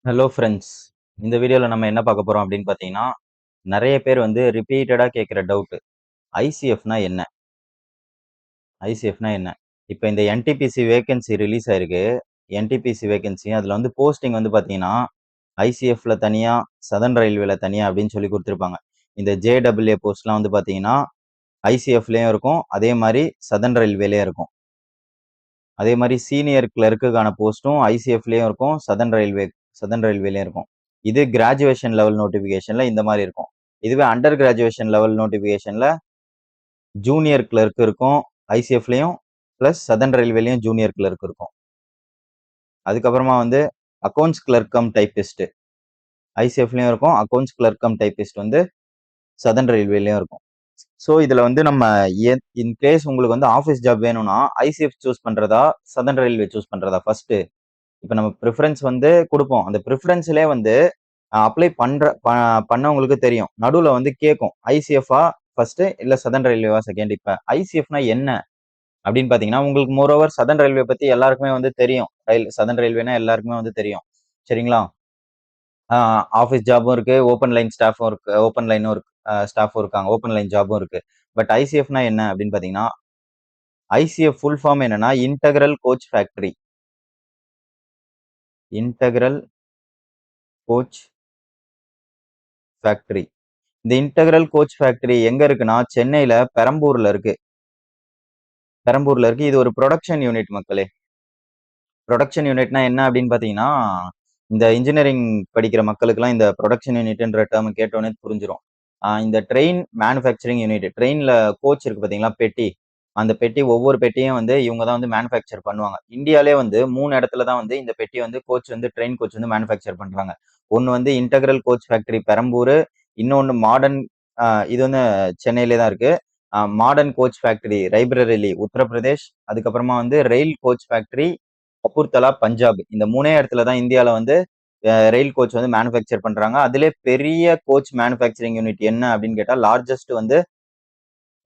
Hello friends. இந்த வீடியோவில் நம்ம என்ன பார்க்க போகிறோம் அப்படின்னு பார்த்தீங்கன்னா, நிறைய பேர் வந்து ரிப்பீட்டடாக கேட்குற டவுட்டு. ஐசிஎஃப்னா என்ன? ஐசிஎஃப்னா என்ன? இப்போ இந்த என்டிபிசி வேகன்சி ரிலீஸ் ஆயிருக்கு. என்டிபிசி வேகன்சி அதில் வந்து போஸ்டிங் வந்து பார்த்தீங்கன்னா, ஐசிஎஃப்ல தனியா, சதர்ன் ரயில்வேல தனியா அப்படின்னு சொல்லி கொடுத்துருப்பாங்க. இந்த ஜேடபிள்யூஏ போஸ்ட்லாம் வந்து பார்த்தீங்கன்னா, ஐசிஎஃப்லேயும் இருக்கும். அதே மாதிரி சதர்ன் ரயில்வேலையும் இருக்கும். அதே மாதிரி சீனியர் கிளர்க்குக்கான போஸ்ட்டும் ஐசிஎஃப்லேயும் இருக்கும். சதர்ன் ரயில்வேலையும் இருக்கும். இது கிராஜுவேஷன் லெவல் நோட்டிஃபிகேஷன்ல இந்த மாதிரி இருக்கும். இதுவே அண்டர் கிராஜுவேஷன் லெவல் நோட்டிஃபிகேஷன்ல ஜூனியர் கிளர்க் இருக்கும் ஐசிஎஃப்லையும், பிளஸ் சதர்ன் ரயில்வேலையும் ஜூனியர் கிளர்க் இருக்கும். அதுக்கப்புறமா வந்து அக்கௌண்ட்ஸ் கிளர்க் கம் டைப்பிஸ்ட் ஐசிஎஃப்லையும் இருக்கும். அக்கௌண்ட்ஸ் கிளர்க் கம் டைப்பிஸ்ட் வந்து சதர்ன் ரயில்வேலையும் இருக்கும். ஸோ இதில் வந்து நம்ம இன்கேஸ் உங்களுக்கு வந்து ஆஃபீஸ் ஜாப் வேணும்னா ஐசிஎஃப் சூஸ் பண்ணுறதா, சதர்ன் ரயில்வே சூஸ் பண்ணுறதா ஃபர்ஸ்ட். இப்போ நம்ம ப்ரிஃபரன்ஸ் வந்து கொடுப்போம். அந்த ப்ரிஃபரன்ஸ்லேயே வந்து அப்ளை பண்ணவங்களுக்கு தெரியும். நடுவில் வந்து கேட்கும் ஐசிஎஃப்ஆ ஃபர்ஸ்ட் இல்லை சதர்ன் ரயில்வேவா செகண்ட். இப்போ ஐசிஎஃப்னா என்ன அப்படின்னு பார்த்தீங்கன்னா, உங்களுக்கு மோரோவர் சதர்ன் ரயில்வே பற்றி எல்லாருக்குமே வந்து தெரியும். சதர்ன் ரயில்வேனா எல்லாருக்குமே வந்து தெரியும். சரிங்களா? ஆஃபீஸ் ஜாபும் இருக்கு, ஓப்பன் லைன் ஸ்டாஃபும் இருக்கு, ஓப்பன் லைனும் இருக்கு, ஸ்டாஃபும் இருக்காங்க, ஓப்பன் லைன் ஜாபும் இருக்கு. பட் ஐசிஎஃப்னா என்ன அப்படின்னு பார்த்தீங்கன்னா, ஐசிஎஃப் ஃபுல் ஃபார்ம் என்னன்னா integral coach factory. Integral coach factory. இந்த இன்டெக்ரல் கோச் ஃபேக்டரி எங்க இருக்குன்னா, சென்னையில பெரம்பூர்ல இருக்கு. பெரம்பூர்ல இருக்கு. இது ஒரு ப்ரொடக்ஷன் யூனிட் மக்களே. ப்ரொடக்ஷன் யூனிட்னா என்ன அப்படின்னு பார்த்தீங்கன்னா, இந்த இன்ஜினியரிங் படிக்கிற மக்களுக்கெல்லாம் இந்த ப்ரொடக்ஷன் யூனிட்ன்ற டேர்ம் கேட்டோன்னே புரிஞ்சிரும். இந்த ட்ரெயின் மேனுஃபேக்சரிங் யூனிட், ட்ரெயின்ல கோச் இருக்கு பார்த்தீங்களா, பெட்டி. அந்த பெட்டி ஒவ்வொரு பெட்டியும் வந்து இவங்க தான் வந்து மேனுஃபேக்சர் பண்ணுவாங்க. இந்தியாவிலே வந்து 3 இடத்துல தான் வந்து இந்த பெட்டி வந்து கோச் வந்து ட்ரெயின் கோச் வந்து மேனுஃபேக்சர் பண்றாங்க. ஒண்ணு வந்து இன்டெக்ரல் கோச் ஃபேக்டரி பெரம்பூர், இன்னொன்னு மாடர்ன் இது வந்து சென்னையிலே தான் இருக்கு. Modern coach factory Raebareli Uttar Pradesh. அதுக்கப்புறமா வந்து rail coach factory Kapurthala Punjab. இந்த 3 இடத்துல தான் இந்தியாவில் வந்து ரயில் கோச் வந்து மேனுஃபேக்சர் பண்றாங்க. அதிலே பெரிய கோச் மேனுஃபேக்சரிங் யூனிட் என்ன அப்படின்னு கேட்டா லார்ஜஸ்ட் வந்து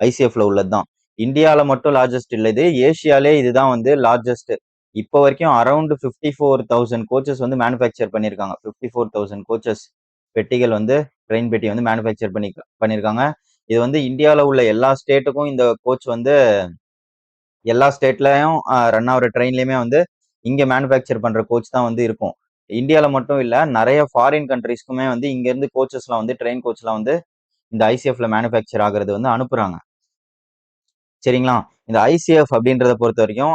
ஐசிஎஃப்ல உள்ளது தான். இந்தியாவில் மட்டும் லார்ஜஸ்ட் இல்லை, இது ஏசியாலே இதுதான் வந்து லார்ஜஸ்ட். இப்போ வரைக்கும் அரௌண்ட் 54,000 கோச்சஸ் வந்து மேனுஃபேக்சர் பண்ணியிருக்காங்க. 54,000 கோச்சஸ் பெட்டிகள் வந்து ட்ரெயின் பெட்டி வந்து மேனுஃபேக்சர் பண்ணியிருக்காங்க. இது வந்து இந்தியாவில் உள்ள எல்லா ஸ்டேட்டுக்கும் இந்த கோச் வந்து எல்லா ஸ்டேட்லயும் ரன் ஆகிற ட்ரெயின்லயுமே வந்து இங்க மேனுஃபேக்சர் பண்ற கோச் தான் வந்து இருக்கும். இந்தியாவில் மட்டும் இல்ல, நிறைய ஃபாரின் கண்ட்ரீஸ்க்குமே வந்து இங்க இருந்து கோச்சஸ்லாம் வந்து ட்ரெயின் கோச்லாம் வந்து இந்த ஐசிஎஃப்ல மேனுஃபேக்சர் ஆகிறது வந்து அனுப்புறாங்க. சரிங்களா? இந்த ஐசிஎஃப் அப்படின்றத பொறுத்த வரைக்கும்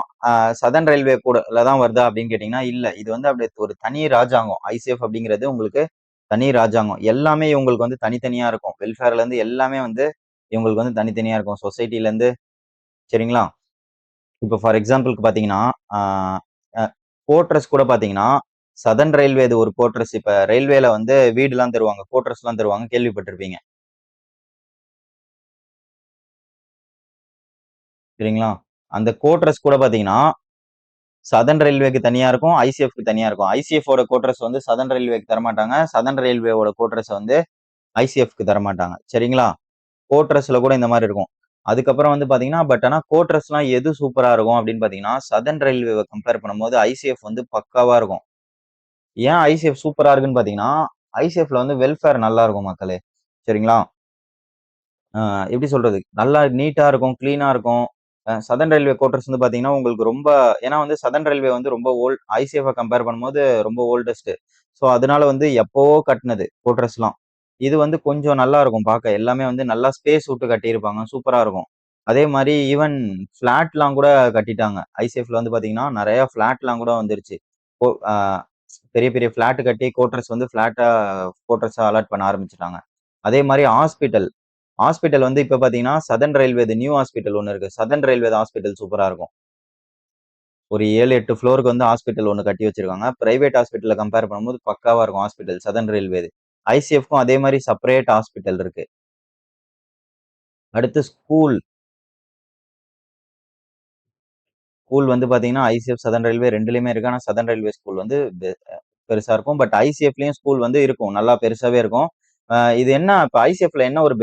சதர்ன் ரயில்வே கூடல தான் வருதா அப்படின்னு கேட்டீங்கன்னா இல்ல. இது வந்து அப்படி ஒரு தனி ராஜாங்கம். ஐசிஎஃப் அப்படிங்கிறது உங்களுக்கு தனி ராஜாங்கம். எல்லாமே இவங்களுக்கு வந்து தனித்தனியா இருக்கும். வெல்ஃபேர்ல இருந்து எல்லாமே வந்து இவங்களுக்கு வந்து தனித்தனியா இருக்கும். சொசைட்டில இருந்து. சரிங்களா? இப்போ ஃபார் எக்ஸாம்பிளுக்கு பார்த்தீங்கன்னா, கோட்ரஸ் கூட பார்த்தீங்கன்னா, சதர்ன் ரயில்வே இது ஒரு கோட்ரஸ். இப்ப ரயில்வேல வந்து வீடுலாம் தருவாங்க, கோட்ரஸ்லாம் தருவாங்க, கேள்விப்பட்டிருப்பீங்க. சரிங்களா? அந்த கோட்ரஸ் கூட பார்த்தீங்கன்னா, சதர்ன் ரயில்வேக்கு தனியா இருக்கும், ஐசிஎஃப்க்கு தனியா இருக்கும். ஐசிஎஃப்போட கோட்ரஸ் வந்து சதர்ன் ரயில்வேக்கு தரமாட்டாங்க. சதர்ன் ரயில்வேவோட கோட்ரஸ் வந்து ஐசிஎஃப்க்கு தரமாட்டாங்க. சரிங்களா? கோட்ரஸ்ல கூட இந்த மாரி இருக்கும். அதுக்கப்புறம் வந்து பார்த்தீங்கன்னா, பட் ஆனா கோட்ரஸ்லாம் எது சூப்பரா இருக்கும் அப்படின்னு பார்த்தீங்கன்னா, சதர்ன் ரயில்வேவ கம்பேர் பண்ணும்போது ஐசிஎஃப் வந்து பக்காவா இருக்கும். ஏன் ஐசிஎஃப் சூப்பரா இருக்குன்னு பார்த்தீங்கன்னா, ஐசிஎஃப்ல வந்து வெல்ஃபேர் நல்லா இருக்கும் மக்களே. சரிங்களா? அ எப்படி சொல்றது? நல்லா நீட்டா இருக்கும், கிளீனா இருக்கும். சதர்ன் ரயில்வே குவார்டர்ஸ் வந்து பார்த்தீங்கன்னா, உங்களுக்கு ரொம்ப ஏன்னா வந்து சதர்ன் ரயில்வே வந்து ரொம்ப ஐசிஎஃப்ப கம்பேர் பண்ணும்போது ரொம்ப ஓல்டஸ்ட். ஸோ அதனால வந்து எப்பவோ கட்டுனது குவார்டர்ஸ்லாம். இது வந்து கொஞ்சம் நல்லா இருக்கும் பார்க்க. எல்லாமே வந்து நல்லா ஸ்பேஸ் விட்டு கட்டியிருப்பாங்க. சூப்பரா இருக்கும். அதே மாரி ஈவன் ஃபிளாட்லாம் கூட கட்டிட்டாங்க. ஐசிஎஃப்ல வந்து பார்த்தீங்கன்னா, நெறைய ஃபிளாட்லாம் கூட வந்துருச்சு. இப்போ பெரிய பெரிய ஃபிளாட் கட்டி குவார்டர்ஸ் வந்து குவார்டர்ஸா அலாட் பண்ண ஆரம்பிச்சுட்டாங்க. அதே மாரி ஹாஸ்பிட்டல் வந்து இப்ப பாத்தீங்கன்னா, சதர்ன் ரயில்வேது நியூ ஹாஸ்பிட்டல் ஒண்ணு இருக்கு. சதர்ன் ரயில்வே ஹாஸ்பிட்டல் சூப்பரா இருக்கும். ஒரு 7, 8 ஃப்ளோருக்கு வந்து ஹாஸ்பிட்டல் ஒண்ணு கட்டி வச்சிருக்காங்க. பிரைவேட் ஹாஸ்பிட்டல கம்பேர் பண்ணும்போது பக்காவா இருக்கும் ஹாஸ்பிட்டல் சதர்ன் ரயில்வேது. ஐசிஎஃப்க்கும் அதே மாரி செப்பரேட் ஹாஸ்பிட்டல் இருக்கு. அடுத்து ஸ்கூல் வந்து பாத்தீங்கன்னா, ஐசிஎஃப், சதர்ன் ரயில்வே 2லயுமே இருக்கு. ஆனா சதர்ன் ரயில்வே ஸ்கூல் வந்து பெருசா இருக்கும். பட் ஐசிஎஃப்லயும் ஸ்கூல் வந்து இருக்கும். நல்லா பெருசாவே இருக்கும். இது என்ன இப்ப ஐசிஎஃப்ல என்ன ஒரு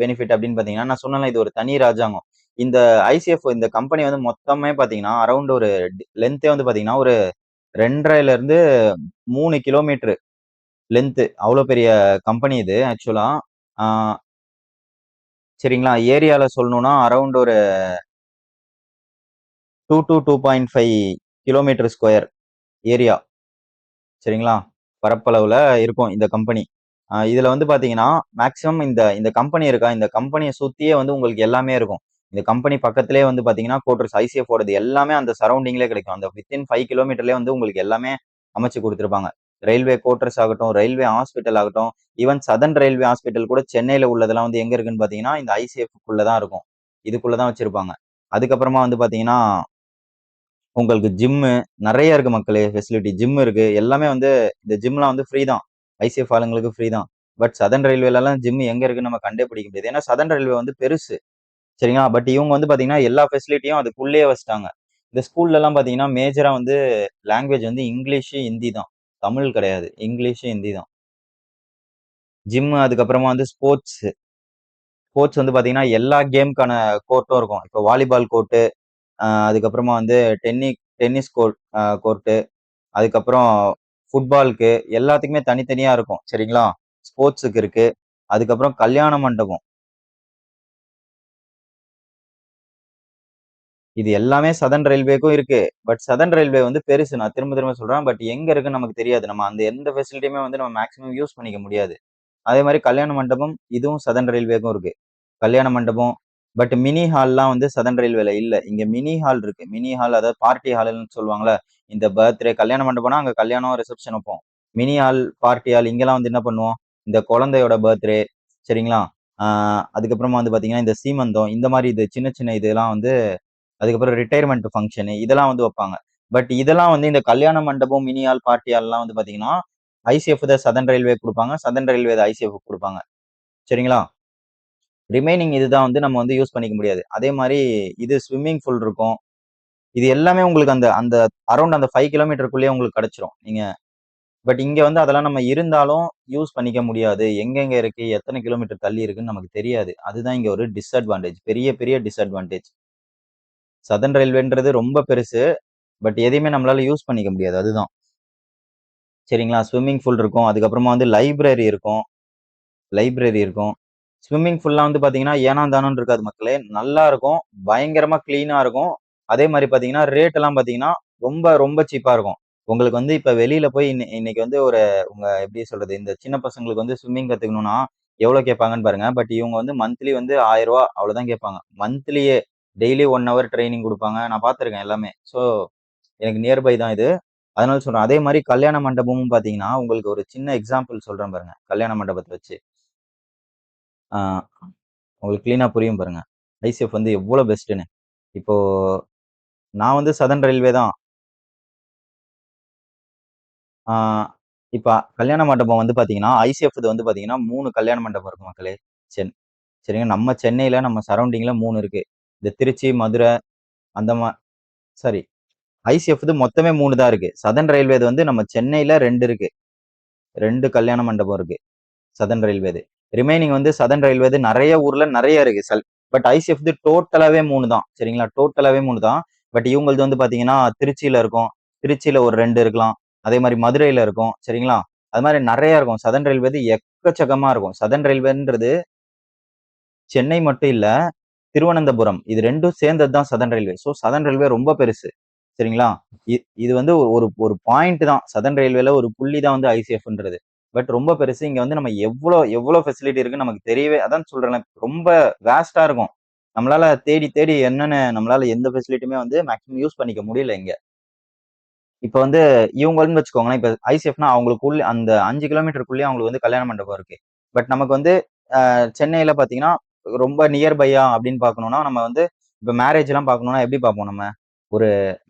பெனிஃபிட் அப்படின்னு பாத்தீங்கன்னா, நான் சொன்னேன்ல இது ஒரு தனி ராஜாங்கம். இந்த ஐசிஎஃப் இந்த கம்பெனி வந்து மொத்தமே பாத்தீங்கன்னா, அரௌண்ட் ஒரு லென்த்தே வந்து பாத்தீங்கன்னா, ஒரு 2.5ல இருந்து 3 கிலோமீட்டர் லென்த். அவ்வளோ பெரிய கம்பெனி இது ஆக்சுவலா. சரிங்களா? ஏரியால சொல்லணும்னா அரவுண்ட் ஒரு 2 to 2.5 கிலோமீட்டர் ஸ்கொயர் ஏரியா. சரிங்களா? பரப்பளவுல இருக்கும் இந்த கம்பெனி. இதுல வந்து பாத்தீங்கன்னா மேக்ஸிமம் இந்த இந்த கம்பெனி இருக்கா, இந்த கம்பெனியை சுத்தியே வந்து உங்களுக்கு எல்லாமே இருக்கும். இந்த கம்பெனி பக்கத்திலே வந்து பாத்தீங்கன்னா கோட்ரஸ் ஐசிஎஃப் ஓடது எல்லாமே அந்த சரௌண்டிங்லேயே கிடைக்கும். அந்த வித்தின் 5 கிலோமீட்டர்லேயே வந்து உங்களுக்கு எல்லாமே அமைச்சு கொடுத்துருப்பாங்க. ரயில்வே கோட்ரஸ் ஆகட்டும், ரயில்வே ஹாஸ்பிட்டல் ஆகட்டும், ஈவன் சதன் ரயில்வே ஹாஸ்பிட்டல் கூட சென்னையில உள்ளதெல்லாம் வந்து எங்க இருக்குன்னு பாத்தீங்கன்னா இந்த ஐசிஎஃப் தான் இருக்கும். இதுக்குள்ளதான் வச்சிருப்பாங்க. அதுக்கப்புறமா வந்து பாத்தீங்கன்னா உங்களுக்கு ஜிம்மு நிறைய இருக்கு மக்களே. ஃபெசிலிட்டி ஜிம் இருக்கு. எல்லாமே வந்து இந்த ஜிம்லாம் வந்து ஃப்ரீ தான். ஐசிஎஃப் ஆளுங்களுக்கு ஃப்ரீ தான். பட் சதன் ரயில்வேலலாம் ஜிம் எங்க இருக்குன்னு நம்ம கண்டே பிடிக்க முடியாது. ஏன்னா சதன் ரயில்வே வந்து பெருசு. சரிங்களா? பட் இவங்க வந்து பாத்தீங்கன்னா எல்லா ஃபெசிலிட்டியும் அதுக்குள்ளேயே வச்சுட்டாங்க. இந்த ஸ்கூல்ல எல்லாம் பாத்தீங்கன்னா மேஜரா வந்து லாங்குவேஜ் வந்து இங்கிலீஷ், ஹிந்தி தான். தமிழ் கிடையாது. இங்கிலீஷ், ஹிந்தி தான். ஜிம் அதுக்கப்புறமா வந்து ஸ்போர்ட்ஸ். ஸ்போர்ட்ஸ் வந்து பாத்தீங்கன்னா எல்லா கேம்க்கான கோர்ட்டும் இருக்கும். இப்போ வாலிபால் கோர்ட்டு, அதுக்கப்புறமா வந்து டென்னிஸ் கோர்ட்டு, அதுக்கப்புறம் ஃபுட்பால்க்கு எல்லாத்துக்குமே தனித்தனியா இருக்கும். சரிங்களா? ஸ்போர்ட்ஸுக்கு இருக்கு. அதுக்கப்புறம் கல்யாண மண்டபம். இது எல்லாமே சதன் ரயில்வேக்கும் இருக்கு. பட் சதன் ரயில்வே வந்து பெருசு. நான் திரும்ப திரும்ப சொல்றேன். பட் எங்க இருக்குன்னு நமக்கு தெரியாது. நம்ம அந்த எந்த ஃபெசிலிட்டியுமே வந்து நம்ம மேக்ஸிமம் யூஸ் பண்ணிக்க முடியாது. அதே மாரி கல்யாண மண்டபம் இதுவும் சதன் ரயில்வேக்கும் இருக்கு. கல்யாண மண்டபம். பட் மினி ஹால்லாம் வந்து சதன் ரயில்வேல இல்ல. இங்க மினி ஹால் இருக்கு. மினி ஹால் அதாவது பார்ட்டி ஹால்ன்னு சொல்லுவாங்கல்ல. இந்த பர்த்டே கல்யாண மண்டபம்னா அங்க கல்யாணம், ரிசப்ஷன் வைப்போம். மினி ஹால், பார்ட்டி ஹால் இங்கெல்லாம் வந்து என்ன பண்ணுவோம்? இந்த குழந்தையோட பர்த்டே சரிங்களா? ஆ அதுக்கப்புறமா வந்து பார்த்தீங்கன்னா, இந்த சீமந்தம் இந்த மாரி இது சின்ன சின்ன இதெல்லாம் வந்து அதுக்கப்புறம் ரிட்டயர்மென்ட் ஃபங்ஷனு இதெல்லாம் வந்து வைப்பாங்க. பட் இதெல்லாம் வந்து இந்த கல்யாண மண்டபம், மினி ஹால், பார்ட்டி ஹால்லாம் வந்து பார்த்தீங்கன்னா, ஐசிஎஃப் தான் சதன் ரயில்வே குடுப்பாங்க. சதன் ரயில்வே தான் ஐசிஎஃப் குடுப்பாங்க. சரிங்களா? ரிமைனிங் இதுதான் வந்து நம்ம வந்து யூஸ் பண்ணிக்க முடியாது. அதே மாரி இது ஸ்விம்மிங் பூல் இருக்கும். இது எல்லாமே உங்களுக்கு அந்த அந்த அரவுண்ட் அந்த 5 கிலோமீட்டருக்குள்ளேயே உங்களுக்கு கிடைச்சிரும். பட் இங்க வந்து அதெல்லாம் நம்ம இருந்தாலும் யூஸ் பண்ணிக்க முடியாது. எங்கெங்க இருக்கு, எத்தன கிலோமீட்டர் தள்ளி இருக்குன்னு நமக்கு தெரியாது. அதுதான் இங்க ஒரு டிஸ்அட்வான்டேஜ். பெரிய பெரிய டிஸ்அட்வான்டேஜ். சதர்ன் ரயில்வேன்றது ரொம்ப பெருசு. பட் எதையுமே நம்மளால யூஸ் பண்ணிக்க முடியாது. அதுதான். சரிங்களா? ஸ்விம்மிங் பூல் இருக்கும். அதுக்கப்புறமா வந்து லைப்ரரி இருக்கும். ஸ்விம்மிங் பூல்லாம் வந்து பாத்தீங்கன்னா, ஏனாந்தானோன்னு இருக்காது மக்களே. நல்லா இருக்கும். பயங்கரமா கிளீனா இருக்கும். அதே மாரி பாத்தீங்கன்னா, ரேட் எல்லாம் பாத்தீங்கன்னா, ரொம்ப ரொம்ப சீப்பா இருக்கும். உங்களுக்கு வந்து இப்ப வெளியில போய் இன்னைக்கு வந்து ஒரு உங்க எப்படி சொல்றது? இந்த சின்ன பசங்களுக்கு வந்து ஸ்விம்மிங் கத்துக்கணும்னா, எவ்வளோ கேட்பாங்கன்னு பாருங்க. பட் இவங்க வந்து மந்த்லி வந்து ரூ. 1000 அவ்வளோதான் கேட்பாங்க. மந்த்லியே டெய்லி 1 ஹவர் ட்ரெய்னிங் குடுப்பாங்க. நான் பார்த்துருக்கேன் எல்லாமே. ஸோ, எனக்கு நியர்பை தான் இது. அதனால சொல்றேன். அதே மாரி கல்யாண மண்டபமும் பாத்தீங்கன்னா, உங்களுக்கு ஒரு சின்ன எக்ஸாம்பிள் சொல்றேன் பாருங்க. கல்யாண மண்டபத்த வச்சு. ஆ உங்களுக்கு கிளீனா புரியும் பாருங்க. ஐசிஎஃப் வந்து எவ்வளோ பெஸ்ட்டுன்னு. இப்போ நான் வந்து சதர்ன் ரயில்வே தான். ஆ இப்ப கல்யாண மண்டபம் வந்து பாத்தீங்கன்னா, ஐசிஎஃப் இது வந்து பாத்தீங்கன்னா 3 கல்யாண மண்டபம் இருக்கு மக்களே. சென் சரிங்க. நம்ம சென்னையில நம்ம சரவுண்டிங்ல 3 இருக்கு. இந்த திருச்சி, மதுரை அந்த சாரி ஐசிஎஃப் இது மொத்தமே 3 தான் இருக்கு. சதர்ன் ரயில்வேது வந்து நம்ம சென்னையில 2 இருக்கு. 2 கல்யாண மண்டபம் இருக்கு. சதர்ன் ரயில்வேது. ரிமைனிங் வந்து சதர்ன் ரயில்வேது நெறைய ஊர்ல நெறைய இருக்கு. பட் ஐசிஎஃப்து டோட்டலாவே 3 தான். சரிங்களா? டோட்டலாவே 3 தான். பட் இவங்களது வந்து பாத்தீங்கன்னா, திருச்சியில இருக்கும். திருச்சியில ஒரு 2 இருக்கலாம். அதே மாரி மதுரையில இருக்கும். சரிங்களா? அது மாரி நெறைய இருக்கும். சதர்ன் ரயில்வேது எக்கச்சக்கமா இருக்கும். சதர்ன் ரயில்வேன்றது சென்னை மட்டும் இல்ல, திருவனந்தபுரம் இது 2ம் சேர்ந்தது தான் southern railway. So southern railway ரொம்ப பெருசு. சரிங்களா? இது வந்து ஒரு ஒரு பாயிண்ட் தான். சதர்ன் ரயில்வேல ஒரு புள்ளி தான் வந்து ஐசிஎஃப்ன்றது. பட் ரொம்ப பெருசு. இங்க வந்து நம்ம எவ்ளோ எவ்ளோ ஃபெசிலிட்டி இருக்குன்னு நமக்கு தெரியவே அதான் சொல்றேன்ல. ரொம்ப வேஸ்ட்டா இருக்கும். நம்மளால தேடி தேடி என்னன்னு நம்மளால எந்த ஃபெசிலிட்டியுமே வந்து மேக்ஸிமம் யூஸ் பண்ணிக்க முடியல இங்க. இப்ப வந்து இவங்கன்னு வச்சுக்கோங்களேன். இப்ப ஐசிஎஃப்னா அவங்களுக்குள்ள அந்த 5 கிலோமீட்டருக்குள்ளயே அவங்களுக்கு வந்து கல்யாண மண்டபம் இருக்கு. பட் நமக்கு வந்து சென்னையில பார்த்தீங்கன்னா, ரொம்ப நியர்பையா அப்படின்னு பார்க்கணும்னா, நம்ம வந்து இப்ப மேரேஜ்லாம் பார்க்கணும்னா எப்படி பார்ப்போம் நம்ம? ஒரு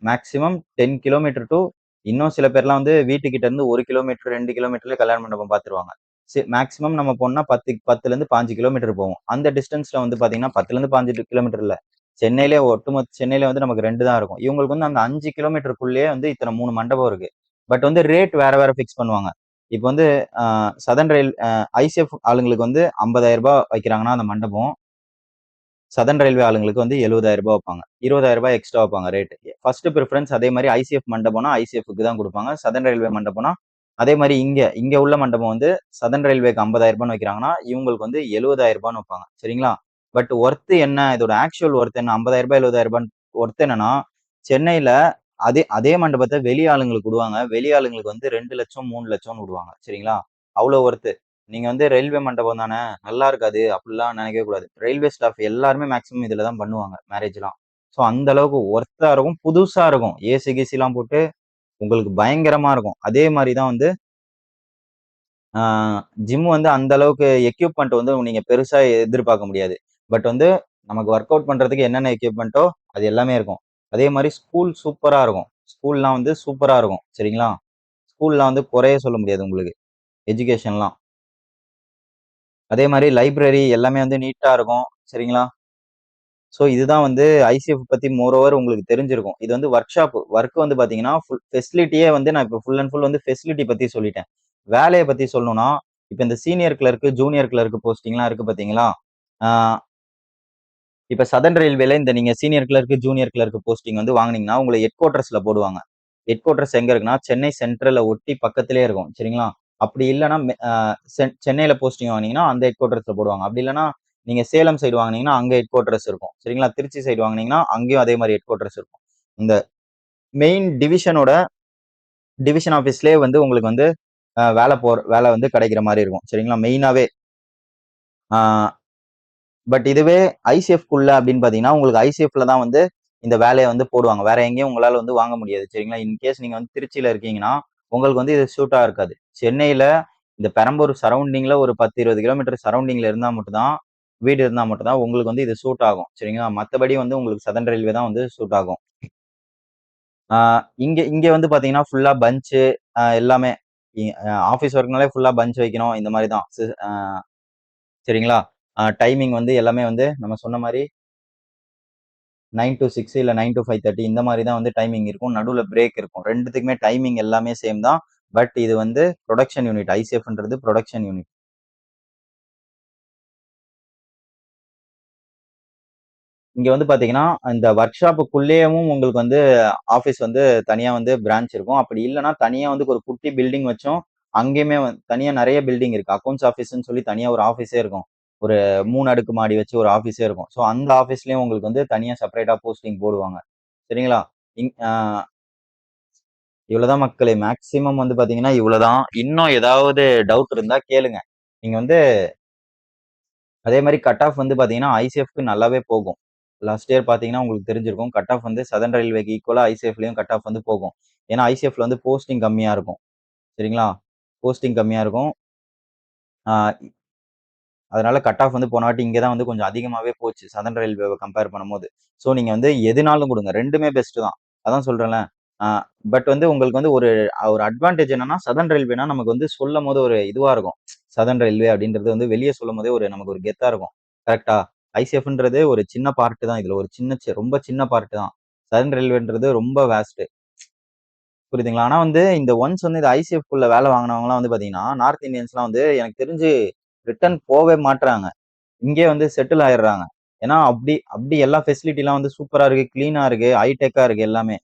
மேக்ஸிமம் 10 கிலோமீட்டர் டூ இன்னும் சில பேர்லாம் வந்து வீட்டுக்கிட்ட இருந்து 1 கிலோமீட்டர், 2 கிலோமீட்டர்லயே கல்யாண மண்டபம் பார்த்துருவாங்க. மேக்ஸிமம் நம்ம போனோம்னா 10லேருந்து 5 கிலோமீட்டர் போவோம். அந்த டிஸ்டன்ஸ்ல வந்து பார்த்தீங்கன்னா, 10லேருந்து 5 கிலோமீட்டர் இல்ல. சென்னையிலே ஒட்டுமொத்த சென்னையில வந்து நமக்கு 2 தான் இருக்கும். இவங்களுக்கு வந்து அந்த 5 கிலோமீட்டருக்குள்ளேயே வந்து இத்தன 3 மண்டபம் இருக்கு. பட் வந்து ரேட் வேற வேற ஃபிக்ஸ் பண்ணுவாங்க. இப்ப வந்து அ சதர்ன் ரயில் ஐசிஎஃப் ஆளுங்களுக்கு வந்து ரூ. 50,000 வைக்கிறாங்கன்னா அந்த மண்டபம். சதர்ன் ரயில்வே ஆளுங்களுக்கு வந்து 70,000 வைப்பாங்க. 20,000 எக்ஸ்ட்ரா வைப்பாங்க ரேட். ஃபர்ஸ்ட் ப்ரிஃபரன்ஸ் அதே மாதிரி ஐசிஎஃப் மண்டபம்னா ஐசிஎஃப்க்கு தான் கொடுப்பாங்க. சதர்ன் ரயில்வே மண்டபம்னா அதே மாதிரி இங்க உள்ள மண்டபம் வந்து சதர்ன் ரயில்வேக்கு 50,000 வைக்கிறாங்கன்னா இவங்களுக்கு வந்து 70,000 வைப்பாங்க. சரிங்களா? பட் ஒர்த் என்ன, இதோட ஆக்சுவல் ஒர்த் என்ன, 50,000 70,000 ஒர்த் என்னன்னா, சென்னையில அதே அதே மண்டபத்தை வெளி ஆளுங்களுக்கு விடுவாங்க. வெளி ஆளுங்களுக்கு வந்து 2 லட்சம் 3 லட்சம்னு விடுவாங்க. சரிங்களா? அவ்வளோ ஒர்த்து. நீங்க வந்து ரயில்வே மண்டபம் தானே நல்லா இருக்காது அப்படிலாம் நினைக்கவே கூடாது. ரயில்வே ஸ்டாஃப் எல்லாருமே மேக்ஸிமம் இதுல தான் பண்ணுவாங்க மேரேஜ்லாம். ஸோ அந்த அளவுக்கு ஒர்த்தா இருக்கும், புதுசா இருக்கும். ஏசி கீசிலாம் போட்டு உங்களுக்கு பயங்கரமா இருக்கும். அதே மாதிரி தான் வந்து ஜிம் வந்து அந்த அளவுக்கு எக்யூப்மெண்ட் வந்து நீங்க பெருசா எதிர்பார்க்க முடியாது. பட் வந்து நமக்கு ஒர்க் அவுட் பண்றதுக்கு என்னென்ன எக்யூப்மெண்ட்டோ அது எல்லாமே இருக்கும். அதே மாதிரி ஸ்கூல் சூப்பரா இருக்கும். ஸ்கூல்லாம் வந்து சூப்பரா இருக்கும். சரிங்களா? ஸ்கூல்லாம் வந்து குறையே சொல்ல முடியாது உங்களுக்கு. எஜுகேஷன்லாம். அதே மாதிரி லைப்ரரி எல்லாமே வந்து நீட்டா இருக்கும். சரிங்களா? ஸோ இதுதான் வந்து ஐசிஎஃப் பத்தி மோரோவர் உங்களுக்கு தெரிஞ்சிருக்கும். இது வந்து ஒர்க் ஷாப். ஒர்க் வந்து பாத்தீங்கன்னா ஃபெசிலிட்டியே வந்து நான் இப்போ ஃபுல் அண்ட் ஃபுல் வந்து ஃபெசிலிட்டி பத்தி சொல்லிட்டேன். வேலையை பத்தி சொல்லணும்னா, இப்ப இந்த சீனியர் கிளர்க், ஜூனியர் கிளர்க் போஸ்டிங்லாம் இருக்கு பாத்தீங்களா? ஆஹ் இப்ப சதர்ன் ரயில்வேல இந்த நீங்க senior clerk, junior clerk posting வந்து வாங்குனீங்கன்னா, உங்களை ஹெட் குவார்டர்ஸ்ல போடுவாங்க. ஹெட் குவார்டர்ஸ் எங்க இருக்குன்னா, சென்னை சென்ட்ரல ஒட்டி பக்கத்திலேயே இருக்கும். சரிங்களா? அப்படி இல்லைன்னா சென்னையில போஸ்டிங் வாங்கினீங்கன்னா அந்த ஹெட் குவார்டர்ஸ்ல போடுவாங்க. அப்படி இல்லைன்னா நீங்க சேலம் சைடு வாங்கினீங்கன்னா அங்க ஹெட் குவார்டர்ஸ் இருக்கும். சரிங்களா? திருச்சி சைடு வாங்கினீங்கன்னா அங்கேயும் அதே மாதிரி ஹெட் குவார்டர்ஸ் இருக்கும். இந்த மெயின் டிவிஷன் ஆஃபீஸ்லயே வந்து உங்களுக்கு வந்து வேலை வந்து கிடைக்கிற மாதிரி இருக்கும். சரிங்களா? மெயினாவே பட் இதுவே ஐசிஎஃப் குள்ள அப்படின்னு பாத்தீங்கன்னா உங்களுக்கு ஐசிஎஃப்ல தான் வந்து இந்த வேலையை வந்து போடுவாங்க. வேற எங்கேயும் உங்களால வந்து வாங்க முடியாது. சரிங்களா? இன்கேஸ் நீங்க வந்து திருச்சியில இருக்கீங்கன்னா உங்களுக்கு வந்து இது சூட்டா இருக்காது. சென்னையில இந்த பெரம்பூர் சரௌண்டிங்ல ஒரு 10-20 கிலோமீட்டர் சரௌண்டிங்ல இருந்தா மட்டும்தான் வீடு இருந்தா மட்டும்தான் உங்களுக்கு வந்து இது சூட் ஆகும். சரிங்களா? மத்தபடி வந்து உங்களுக்கு சதர்ன் ரயில்வே தான் வந்து சூட் ஆகும். இங்க இங்க வந்து பாத்தீங்கன்னா ஃபுல்லா பஞ்ச் எல்லாமே ஆபீஸ் ஒர்க்னாலே ஃபுல்லா பஞ்ச் வைக்கணும் இந்த மாதிரி தான். சரிங்களா? டைமிங் வந்து எல்லாமே வந்து நம்ம சொன்ன மாதிரி 9 to 6 இல்ல 9 to 5:30 இந்த மாதிரி தான் வந்து டைமிங் இருக்கும். நடுவுல பிரேக் இருக்கும். ரெண்டுத்துக்குமே டைமிங் எல்லாமே சேம் தான். பட் இது வந்து ப்ரொடக்ஷன் யூனிட். ஐசிஎஃப்ன்றது ப்ரொடக்ஷன் யூனிட். இங்க வந்து பாத்தீங்கன்னா இந்த ஒர்க் ஷாப்புக்குள்ளேயும் உங்களுக்கு வந்து ஆபீஸ் வந்து தனியா வந்து பிரான்ச் இருக்கும். அப்படி இல்லைன்னா தனியா வந்து ஒரு குட்டி பில்டிங் வச்சோம் அங்கேயுமே தனியா நிறைய பில்டிங் இருக்கு. அக்கௌண்ட்ஸ் ஆஃபீஸ்ன்னு சொல்லி தனியா ஒரு ஆஃபீஸே இருக்கும். ஒரு 3 அடுக்கு மாடி வச்சு ஒரு ஆஃபீஸே இருக்கும். ஸோ அந்த ஆஃபீஸ்லயும் உங்களுக்கு வந்து தனியா செப்பரேட்டா போஸ்டிங் போடுவாங்க. சரிங்களா? இங் ஆ இவ்வளவுதான் மக்களே. மேக்ஸிமம் வந்து பாத்தீங்கன்னா இவ்வளவுதான். இன்னும் ஏதாவது டவுட் இருந்தா கேளுங்க. நீங்க வந்து அதே மாதிரி கட் ஆஃப் வந்து பாத்தீங்கன்னா ஐசிஎஃப்க்கு நல்லாவே போகும். லாஸ்ட் இயர் பாத்தீங்கன்னா உங்களுக்கு தெரிஞ்சிருக்கும். கட் ஆஃப் வந்து சதர்ன் ரயில்வேக்கு ஈக்குவலா ஐசிஎஃப்லயும் கட் ஆஃப் வந்து போகும். ஏன்னா ஐசிஎஃப்ல வந்து போஸ்டிங் கம்மியா இருக்கும். சரிங்களா? போஸ்டிங் கம்மியா இருக்கும். ஆஹ் அதனால கட் ஆஃப் வந்து போன வாட்டி இங்க தான் வந்து கொஞ்சம் அதிகமாவே போச்சு. சதர்ன் ரயில்வேவை கம்பேர் பண்ணும்போது. ஸோ நீங்க வந்து எதுனாலும் கொடுங்க. 2மே பெஸ்ட் தான். அதான் சொல்றேன்ல. பட் வந்து உங்களுக்கு வந்து ஒரு ஒரு அட்வான்டேஜ் என்னன்னா சதர்ன் ரயில்வேனா நமக்கு வந்து சொல்லும் போது ஒரு இதுவா இருக்கும். சதர்ன் ரயில்வே அப்படின்றது வந்து வெளியே சொல்லும் போதே ஒரு நமக்கு ஒரு கெத்தா இருக்கும். கரெக்டா? ஐசிஎஃப்ன்றது ஒரு சின்ன பார்ட் தான். இதுல ஒரு ரொம்ப சின்ன பார்ட் தான். சதர்ன் ரயில்வேன்றது ரொம்ப வேஸ்ட். புரியுதுங்களா? ஆனா வந்து இந்த ஒன்ஸ் வந்து இந்த ஐசிஎஃப் குள்ள வேலை வாங்கினவங்கலாம் வந்து பாத்தீங்கன்னா நார்த் இந்தியன்ஸ்லாம் வந்து எனக்கு தெரிஞ்சு ரிட்டர்ன் போவே மாட்றாங்க. இங்கே வந்து செட்டில் ஆயிடுறாங்க. ஏன்னா அப்படி அப்படி எல்லா ஃபெசிலிட்டிலாம் வந்து சூப்பரா இருக்கு, கிளீனா இருக்கு, ஹைடெக்கா இருக்கு எல்லாமே.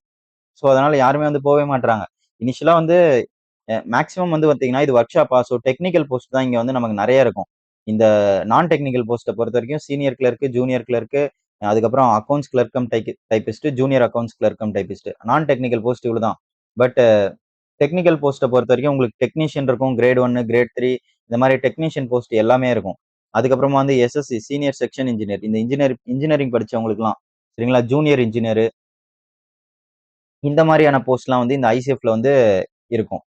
ஸோ அதனால யாருமே வந்து போவே மாட்றாங்க. இனிஷியலா வந்து மேக்ஸிமம் வந்து பார்த்தீங்கன்னா, இது ஒர்க் ஷாப்பா, ஸோ டெக்னிக்கல் போஸ்ட் தான் இங்க வந்து நமக்கு நெறைய இருக்கும். இந்த நான் டெக்னிக்கல் போஸ்ட்ட பொறுத்தவரைக்கும் சீனியர் கிளர்க், ஜூனியர் கிளர்க், அதுக்கப்புறம் accounts clerk cum typist, junior accounts clerk cum typist. நான் டெக்னிக்கல் போஸ்ட் இவ்வளவுதான். பட் டெக்னிக்கல் போஸ்ட்ட பொறுத்தவரைக்கும் உங்களுக்கு டெக்னீஷியன் இருக்கும். கிரேட் 1, கிரேட் 3 இந்த மாரி டெக்னீஷியன் போஸ்ட் எல்லாமே இருக்கும். அதுக்கப்புறமா வந்து எஸ்எஸ்சி சீனியர் செக்ஷன் இன்ஜினியர். இந்த இன்ஜினியரிங் படிச்சவங்களுக்குலாம் சரிங்களா? ஜூனியர் இன்ஜினியர் இந்த மாரியான போஸ்ட்லாம் வந்து இந்த ஐசிஎஃப்ல வந்து இருக்கும்.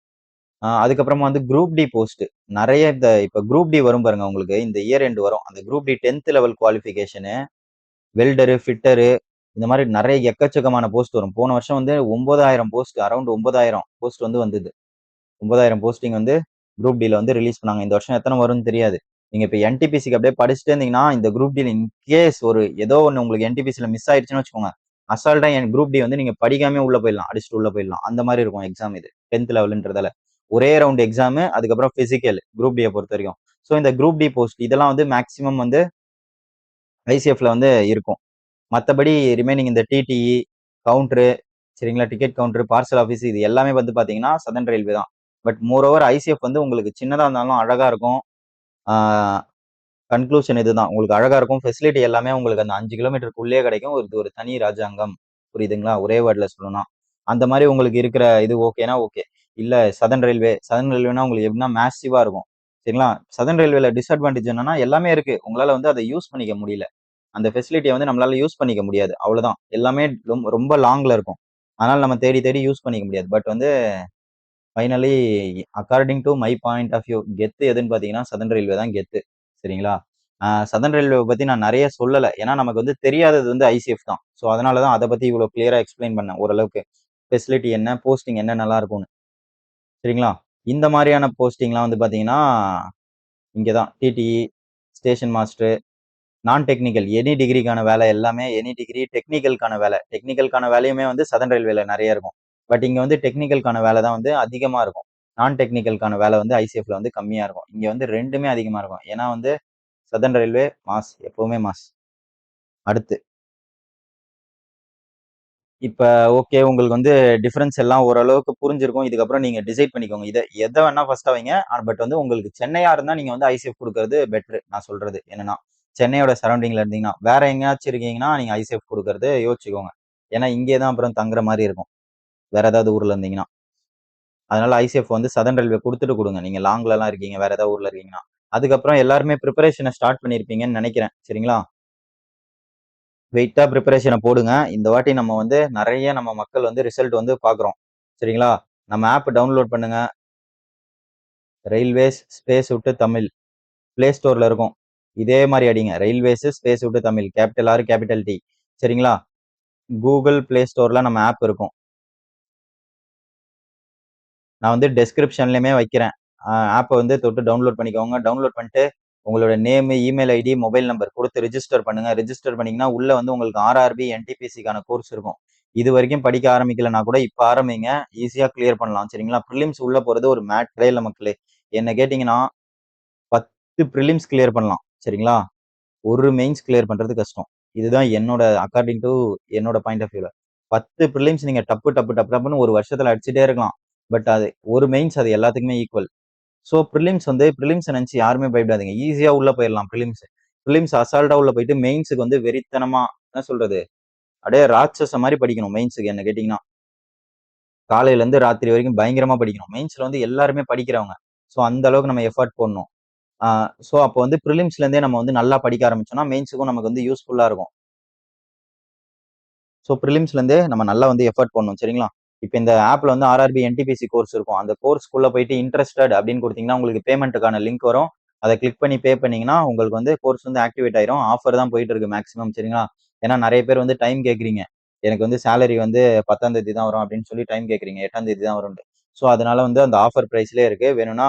அதுக்கப்புறமா வந்து குரூப் டி போஸ்ட். நெறைய இப்ப குரூப் டி வரும் பாருங்க உங்களுக்கு. இந்த இயர் எண்ட் வரும். அந்த group D 10th level qualification, welder, fitter இந்த மாரி நெறைய எக்கச்சக்கமான போஸ்ட் வரும். போன வருஷம் வந்து 9,000 போஸ்ட் அரவுண்ட் 9,000 போஸ்ட் வந்து வந்தது. 9,000 போஸ்டிங் வந்து குரூப் டில வந்து ரிலீஸ் பண்ணாங்க. இந்த வருஷம் எத்தனை வரும்னு தெரியாது. நீங்க இப்ப என்டிபிசிக்கு அப்படியே படிச்சுட்டே இருந்தீங்கன்னா, இந்த குரூப் டில இன்கேஸ் ஒரு ஏதோ ஒண்ணு உங்களுக்கு என்டிபிசில மிஸ் ஆயிடுச்சுன்னு வச்சுக்கோங்க. அசால்ட்டா என் குரூப் டி வந்து நீங்க படிக்காமயே உள்ள போயிடலாம். அடிச்சுட்டு உள்ள போயிடலாம். அந்த மாரி இருக்கும் எக்ஸாம் இது. 10th லெவல்ன்றதால. ஒரே ரவுண்ட் எக்ஸாமு, அதுக்கப்புறம் பிசிக்கல் குரூப் டிய பொறுத்தவரைக்கும். ஸோ இந்த குரூப் டி போஸ்ட் இதெல்லாம் வந்து மேக்ஸிமம் வந்து ஐசிஎஃப்ல வந்து இருக்கும். மத்தபடி ரிமைனிங் இந்த டிடிஇ, கவுண்டரு, சரிங்களா, டிக்கெட் கவுண்டர், பார்சல் ஆஃபீஸ் இது எல்லாமே வந்து பார்த்தீங்கன்னா, சதர்ன் ரயில்வே தான். பட் மோர் ஓவர் ஐசிஎஃப் வந்து உங்களுக்கு சின்னதா இருந்தாலும் அழகா இருக்கும். ஆ கன்க்ளூஷன் இதுதான். உங்களுக்கு அழகா இருக்கும். ஃபெசிலிட்டி எல்லாமே உங்களுக்கு அந்த 5 கிலோமீட்டருக்குள்ளேயே கிடைக்கும். இது ஒரு தனி ராஜாங்கம். புரியுதுங்களா? ஒரே வேர்ட்ல சொல்லணும்னா. அந்த மாரி உங்களுக்கு இருக்கிற இது ஓகேனா ஓகே. இல்ல சதர்ன் ரயில்வேனா உங்களுக்கு எப்படின்னா மேசிவா இருக்கும். சரிங்களா? சதர்ன் ரயில்வேல டிஸ்அட்வான்டேஜ் என்னன்னா, எல்லாமே இருக்கு. உங்களால வந்து அத யூஸ் பண்ணிக்க முடியல. அந்த ஃபெசிலிட்டிய வந்து நம்மளால யூஸ் பண்ணிக்க முடியாது. அவ்வளோதான். எல்லாமே ரொம்ப லாங்ல இருக்கும். அதனால நம்ம தேடி தேடி யூஸ் பண்ணிக்க முடியாது. பட் வந்து finally according to my point of view கெத்து எதுன்னு பார்த்தீங்கன்னா, சதர்ன் ரயில்வே தான் கெத்து. சரிங்களா? சதர்ன் ரயில்வேவ பத்தி நான் நெறைய சொல்லல. ஏன்னா நமக்கு வந்து தெரியாதது வந்து ஐசிஎஃப் தான். ஸோ அதனால தான் அத பத்தி இவ்வளோ கிளியரா எக்ஸ்ப்ளைன் பண்ணேன் ஓரளவுக்கு. ஃபெசிலிட்டி என்ன, போஸ்டிங் என்ன நல்லா இருக்கும்னு. சரிங்களா? இந்த மாரியான போஸ்டிங்லாம் வந்து பார்த்தீங்கன்னா, இங்க தான் டிடிஇ, ஸ்டேஷன் மாஸ்டர், நான் டெக்னிக்கல் எனி டிகிரிக்கான வேலை எல்லாமே எனி டிகிரி டெக்னிக்கல்க்கான வேலை. டெக்னிக்கல்க்கான வேலையுமே வந்து சதர்ன் ரயில்வேல நெறைய இருக்கும். பட் இங்க வந்து டெக்னிக்கல்க்கான வேலை தான் வந்து அதிகமா இருக்கும். நான் டெக்னிக்கல்க்கான வேலை வந்து ஐசிஎஃப்ல வந்து கம்மியா இருக்கும். இங்க வந்து 2மே அதிகமா இருக்கும். ஏன்னா வந்து சதர்ன் ரயில்வே மாஸ். எப்பவுமே மாஸ். அடுத்து இப்ப ஓகே உங்களுக்கு வந்து டிஃபரன்ஸ் எல்லாம் ஓரளவுக்கு புரிஞ்சிருக்கும். இதுக்கப்புறம் நீங்க டிசைட் பண்ணிக்கோங்க. எத வேணா ஃபர்ஸ்ட்டா வைங்க. பட் வந்து உங்களுக்கு சென்னையா இருந்தா நீங்க வந்து ஐசிஎஃப் குடுக்குறது பெட்டரு. நான் சொல்றது என்னன்னா, சென்னையோட சரவுண்டிங்ல இருந்தீங்கன்னா, வேற எங்கேயாச்சும் இருக்கீங்கன்னா, நீங்க ஐசிஎஃப் குடுக்குறது யோசிச்சுக்கோங்க. ஏன்னா, இங்கே தான் அப்புறம் தங்குற மாரி இருக்கும். வேற ஏதாவது ஊர்ல இருந்தீங்கன்னா. அதனால ஐசிஎஃப் வந்து சதர்ன் ரயில்வே குடுத்துட்டு குடுங்க. நீங்க லாங்லலாம் இருக்கீங்க. வேற ஏதாவது ஊர்ல இருக்கீங்கன்னா. அதுக்கப்புறம் எல்லாருமே பிரிப்பரேஷன ஸ்டார்ட் பண்ணியிருப்பீங்கன்னு நெனைக்கிறேன். சரிங்களா? வெயிட்டா பிரிப்பரேஷன போடுங்க. இந்த வாட்டி நம்ம வந்து நெறைய நம்ம மக்கள் வந்து ரிசல்ட் வந்து பார்க்குறோம். சரிங்களா? நம்ம ஆப் டவுன்லோட் பண்ணுங்க. ரயில்வேஸ் ஸ்பேஸ் விட்டு தமிழ். Play Storeல இருக்கும். இதே மாரி அடிங்க. ரயில்வேஸ் ஸ்பேஸ் விட்டு Tamil. Capital R, capital T. சரிங்களா? Google Play Storeல நம்ம ஆப் இருக்கும். நான் வந்து டெஸ்கிரிப்ஷன்லயுமே வைக்கிறேன். ஆப்ப வந்து தொட்டு டவுன்லோட் பண்ணிக்கோங்க. டவுன்லோட் பண்ணிட்டு உங்களோட name, email ID, mobile number குடுத்து ரிஜிஸ்டர் பண்ணுங்க. ரிஜிஸ்டர் பண்ணீங்கன்னா, உள்ள வந்து உங்களுக்கு ஆர்ஆர்பி, என்டிபிசிக்கான கோர்ஸ் இருக்கும். இதுவரைக்கும் படிக்க ஆரம்பிக்கலன்னா கூட இப்ப ஆரம்பிங்க. ஈஸியா கிளியர் பண்ணலாம். சரிங்களா? பிரிலிம்ஸ் உள்ள போறது ஒரு மேட்டரே இல்ல மக்களே. என்ன கேட்டீங்கன்னா 10 பிரிலிம்ஸ் கிளியர் பண்ணலாம். சரிங்களா? ஒரு மெயின்ஸ் கிளியர் பண்றது கஷ்டம். இதுதான் என்னோட அக்கார்டிங் டூ என்னோட பாயிண்ட் ஆஃப் வியூல. 10 பிரிலிம்ஸ் நீங்க டப்பு டப்பு டப்பு டப்புன்னு ஒரு வருஷத்துல அடிச்சுட்டே இருக்கலாம். பட் அது ஒரு மெயின்ஸ் அது எல்லாத்துக்குமே ஈக்குவல். ஸோ பிரிலிம்ஸ நெனச்சு யாருமே பயப்படாதீங்க. ஈஸியா உள்ள போயிரலாம் பிரிலிம்ஸ். பிரிலிம்ஸ் அசால்ட்டா உள்ள போயிட்டு மெயின்ஸ்க்கு வந்து வெறித்தனமா என்ன சொல்றது? அப்படியே ராட்சச மாரி படிக்கணும் மெயின்ஸ்க்கு என்ன கேட்டீங்கன்னா. காலையில இருந்து ராத்திரி வரைக்கும் பயங்கரமா படிக்கணும். மெயின்ஸ்ல வந்து எல்லாருமே படிக்கிறவங்க. ஸோ அந்த அளவுக்கு நம்ம எஃபோர்ட் போடணும். ஆ ஸோ அப்போ வந்து பிரிலிம்ஸ்ல இருந்தே நம்ம வந்து நல்லா படிக்க ஆரம்பிச்சோம்னா, மெயின்ஸ்க்கும் நமக்கு வந்து யூஸ்ஃபுல்லா இருக்கும். ஸோ பிரிலிம்ஸ்ல இருந்தே நம்ம நல்லா வந்து எஃபோர்ட் போடணும். சரிங்களா? இப்ப இந்த ஆப்ல வந்து ஆர்ஆர்பி என்டிபிசி கோர்ஸ் இருக்கும். அந்த கோர்ஸ்க்குள்ள போயிட்டு இன்ட்ரஸ்டட் அப்படின்னு குடுத்தீங்கன்னா, உங்களுக்கு பேமெண்ட்டுக்கான லிங்க் வரும். அத கிளிக் பண்ணி பே பண்ணீங்கன்னா, உங்களுக்கு வந்து கோர்ஸ் வந்து ஆக்டிவேட் ஆயிரும். ஆஃபர் தான் போயிட்டு இருக்கு மேக்ஸிமம். சரிங்களா? ஏன்னா நெறைய பேர் வந்து டைம் கேட்கிறீங்க. எனக்கு வந்து சேலரி வந்து 10ஆம் தேதி தான் வரும் அப்படின்னு சொல்லி டைம் கேட்கிறீங்க. 8ஆம் தேதி தான் வரும்ன்ட்டு. ஸோ அதனால வந்து அந்த ஆஃபர் பிரைஸ்லயே இருக்கு. வேணும்னா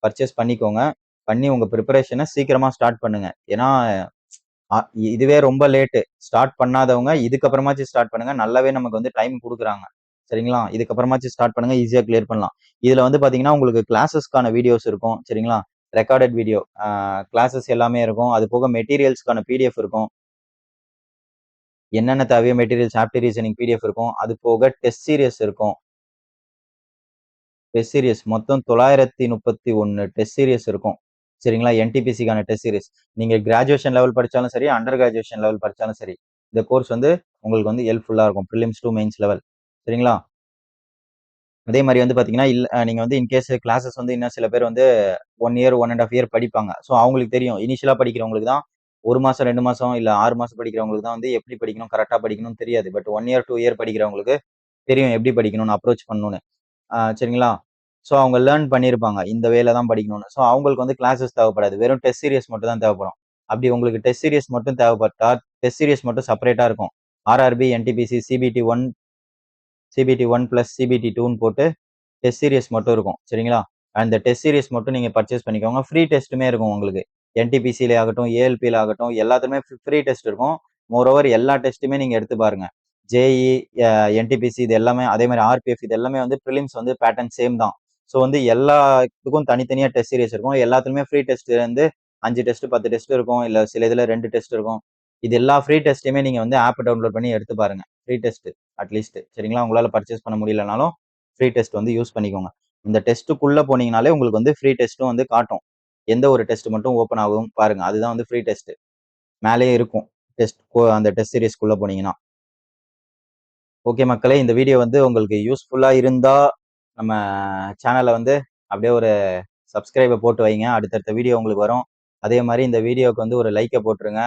பர்ச்சேஸ் பண்ணிக்கோங்க. பண்ணி உங்க பிரிப்பரேஷன சீக்கிரமா ஸ்டார்ட் பண்ணுங்க. ஏன்னா அ இதுவே ரொம்ப லேட்டு. ஸ்டார்ட் பண்ணாதவங்க இதுக்கப்புறமாச்சும் ஸ்டார்ட் பண்ணுங்க. நல்லாவே நமக்கு வந்து டைம் குடுக்குறாங்க. சரிங்களா? இதுக்கப்புறமாச்சும் ஸ்டார்ட் பண்ணுங்க. ஈஸியா கிளியர் பண்ணலாம். இதுல வந்து பாத்தீங்கன்னா, உங்களுக்கு கிளாஸஸ்க்கான வீடியோஸ் இருக்கும். சரிங்களா? Recorded video. கிளாஸஸ் எல்லாமே இருக்கும். அது போக மெட்டீரியல்ஸ்க்கான பிடிஎஃப் இருக்கும். என்னென்ன தேவையோ மெட்டீரியல்ஸ், ஆப்டி ரீசனிங் பிடிஎஃப் இருக்கும். அது போக டெஸ்ட் சீரியஸ் இருக்கும். டெஸ்ட் சீரியஸ் மொத்தம் 931 டெஸ்ட் சீரியஸ் இருக்கும். சரிங்களா? என்டிபிசிக்கான டெஸ்ட் சீரியஸ். நீங்க கிராஜுவேஷன் லெவல் படிச்சாலும் சரி, அண்டர் கிராஜுவேஷன் லெவல் படிச்சாலும் சரி. இந்த கோர்ஸ் வந்து உங்களுக்கு வந்து ஹெல்ப்ஃபுல்லா இருக்கும். Prelims to mains level. சரிங்களா? அதே மாரி வந்து பார்த்தீங்கன்னா, நீங்க வந்து இன்கேஸ் கிளாஸஸ் வந்து இன்னும் சில பேர் வந்து 1 இயர், 1 1/2 இயர் படிப்பாங்க. ஸோ அவங்களுக்கு தெரியும். இனிஷியலா படிக்கிறவங்களுக்கு தான் 1 மாசம், 2 மாசம் இல்ல 6 மாசம் படிக்கிறவங்களுக்கு தான் வந்து எப்படி படிக்கணும், கரெக்ட்டா படிக்கணும்னு தெரியாது. பட் 1 இயர், 2 இயர் படிக்கிறவங்களுக்கு தெரியும் எப்படி படிக்கணும்னு, அப்ரோச் பண்ணணும்னு. சரிங்களா? ஸோ அவங்க லேர்ன் பண்ணியிருப்பாங்க. இந்த வேல தான் படிக்கணும்னு. ஸோ அவங்களுக்கு வந்து கிளாஸஸ் தேவைப்படாது. வெறும் டெஸ்ட் சீரியஸ் மட்டும் தான் தேவைப்படும். அப்படி உங்களுக்கு டெஸ்ட் சீரியஸ் மட்டும் தேவைப்பட்டா, டெஸ்ட் சீரியஸ் மட்டும் செப்பரேட்டா இருக்கும். RRB, NTPC, CBT 1, CBT 1 plus CBT 2ன்னு போட்டு டெஸ்ட் சீரியஸ் மட்டும் இருக்கும். சரிங்களா? அந்த டெஸ்ட் சீரியஸ் மட்டும் நீங்க பர்ச்சேஸ் பண்ணிக்கோங்க. ஃப்ரீ டெஸ்ட்டுமே இருக்கும் உங்களுக்கு. என்டிபிசில ஆகட்டும், ஏஎல்பில ஆகட்டும் எல்லாத்துலயுமே ஃப்ரீ டெஸ்ட் இருக்கும். மோரோவர் எல்லா டெஸ்ட்டுமே நீங்க எடுத்து பாருங்க. ஜேஇ, அ என்டிபிசி இது எல்லாமே அதே மாரி ஆர்பிஎஃப் இது எல்லாமே வந்து பிரிலிம்ஸ் வந்து பேட்டர்ன் சேம் தான். ஸோ வந்து எல்லாத்துக்கும் தனித்தனியா டெஸ்ட் சீரியஸ் இருக்கும். எல்லாத்துலயுமே ஃப்ரீ டெஸ்ட் வந்து 5 டெஸ்ட், 10 டெஸ்ட் இருக்கும். இல்ல சில இதுல 2 டெஸ்ட் இருக்கும். இது எல்லா ஃப்ரீ டெஸ்ட்டையுமே நீங்க வந்து ஆப் டவுன்லோட் பண்ணி எடுத்து பாருங்க. ஃப்ரீ டெஸ்ட் அட்லீஸ்ட் சரிங்களா? உங்களால பர்ச்சேஸ் பண்ண முடியலனாலும் ஃப்ரீ டெஸ்ட் வந்து யூஸ் பண்ணிக்கோங்க. இந்த டெஸ்ட்டுக்குள்ள போனீங்கனாலே உங்களுக்கு வந்து ஃப்ரீ டெஸ்ட்டும் வந்து காட்டும். எந்த ஒரு டெஸ்ட் மட்டும் ஓப்பன் ஆகும் பாருங்க. அதுதான் வந்து ஃப்ரீ டெஸ்ட். மேலேயே இருக்கும். அந்த டெஸ்ட் சீரிஸ்க்குள்ள போனீங்கன்னா. ஓகே மக்களே, இந்த வீடியோ வந்து உங்களுக்கு யூஸ்ஃபுல்லா இருந்தா நம்ம சேனலை வந்து அப்படியே ஒரு சப்ஸ்கிரைபை போட்டு வைங்க. அடுத்தடுத்த வீடியோ உங்களுக்கு வரும். அதே மாதிரி இந்த வீடியோவுக்கு வந்து ஒரு லைக்கை போட்டுருங்க.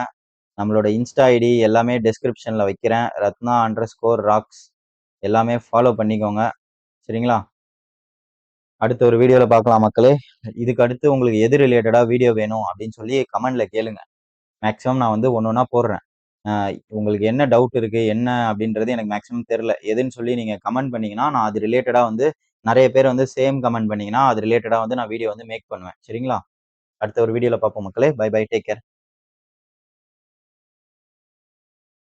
நம்மளோட இன்ஸ்டா ஐடி எல்லாமே டெஸ்கிரிப்ஷனில் வைக்கிறேன். ரத்னா_ராக்ஸ் எல்லாமே ஃபாலோ பண்ணிக்கோங்க. சரிங்களா? அடுத்த ஒரு வீடியோவில் பார்க்கலாம் மக்களே. இதுக்கு அடுத்து உங்களுக்கு எது ரிலேட்டடாக வீடியோ வேணும் அப்படின்னு சொல்லி கமெண்ட்ல கேளுங்க. மேக்ஸிமம் நான் வந்து ஒன்று ஒன்றா போடுறேன். உங்களுக்கு என்ன டவுட் இருக்குது என்ன அப்படின்றது எனக்கு மேக்ஸிமம் தெரில. எதுன்னு சொல்லி நீங்கள் கமெண்ட் பண்ணிங்கன்னா நான் அது ரிலேட்டடாக வந்து நிறைய பேர் வந்து சேம் கமெண்ட் பண்ணிங்கன்னா அது ரிலேட்டடாக வந்து நான் வீடியோ வந்து மேக் பண்ணுவேன். சரிங்களா? அடுத்த ஒரு வீடியோவில் பார்ப்போம் மக்களே. Bye bye, take care.